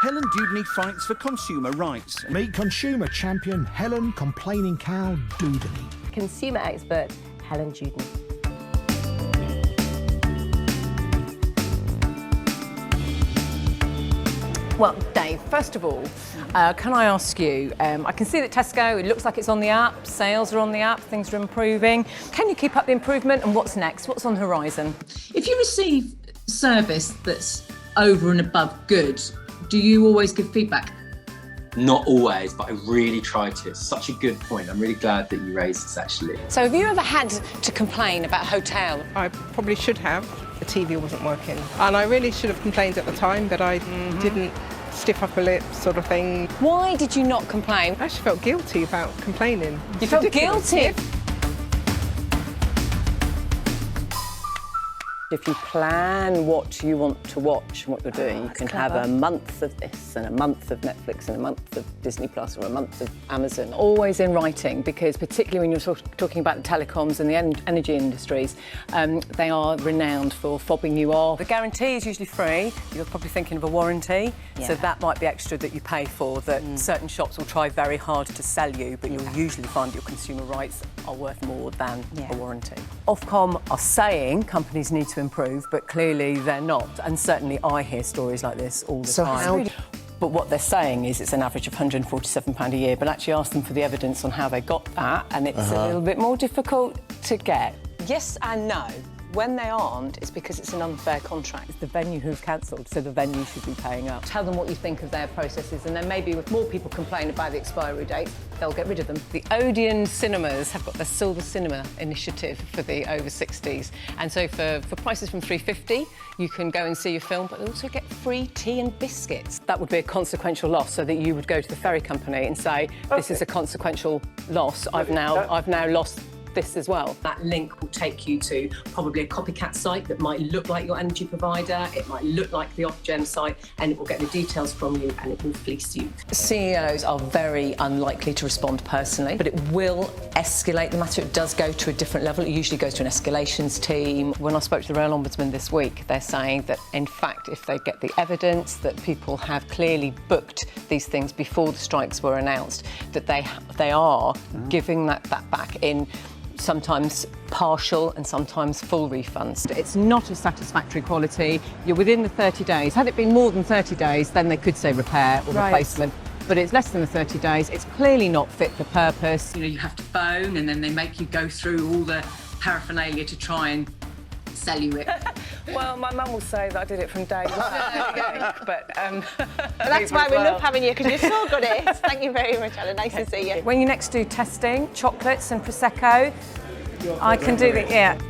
Helen Dewdney fights for consumer rights. Meet consumer champion Helen Complaining Cow Dewdney. Consumer expert Helen Dewdney. Well, Dave, first of all, can I ask you, I can see that Tesco, it looks like it's on the app, sales are on the app, things are improving. Can you keep up the improvement, and what's next? What's on the horizon? If you receive service that's over and above good, do you always give feedback? Not always, but I really try to. It's such a good point. I'm really glad that you raised this, actually. So have you ever had to complain about a hotel? I probably should have. The TV wasn't working. And I really should have complained at the time, but I didn't stiff upper lip sort of thing. Why did you not complain? I actually felt guilty about complaining. You felt guilty? If you plan what you want to watch and what you're doing, you can have a month of this and a month of Netflix and a month of Disney Plus or a month of Amazon. Always in writing, because particularly when you're talking about the telecoms and the energy industries, they are renowned for fobbing you off. The guarantee is usually free. You're probably thinking of a warranty, so that might be extra that you pay for, that certain shops will try very hard to sell you, but you'll usually find your consumer rights are worth more than a warranty. Ofcom are saying companies need to improve, but clearly they're not, and certainly I hear stories like this all the time. But what they're saying is it's an average of £147 a year, but actually ask them for the evidence on how they got that, and it's a little bit more difficult to get. Yes and no. When they aren't, it's because it's an unfair contract. It's the venue who's cancelled, so the venue should be paying up. Tell them what you think of their processes, and then maybe if more people complain about the expiry date, they'll get rid of them. The Odeon cinemas have got the Silver Cinema initiative for the over 60s, and so for prices from £3.50, you can go and see your film, but also get free tea and biscuits. That would be a consequential loss, so that you would go to the ferry company and say, this is a consequential loss. I've now lost this as well. That link will take you to probably a copycat site that might look like your energy provider, it might look like the Ofgem site, and it will get the details from you and it will fleece you. CEOs are very unlikely to respond personally, but it will escalate the matter. It does go to a different level. It usually goes to an escalations team. When I spoke to the Rail Ombudsman this week, they're saying that, in fact, if they get the evidence that people have clearly booked these things before the strikes were announced, that they are giving that back in sometimes partial and sometimes full refunds. It's not a satisfactory quality. You're within the 30 days. Had it been more than 30 days, then they could say repair or replacement. But it's less than the 30 days. It's clearly not fit for purpose. You know, you have to phone and then they make you go through all the paraphernalia to try and sell you it. Well, my mum will say that I did it from day one. But that's why we love having you, because you're so good at it. Thank you very much, Ellen. Nice to see you. When you next do testing, chocolates and Prosecco, I can do that,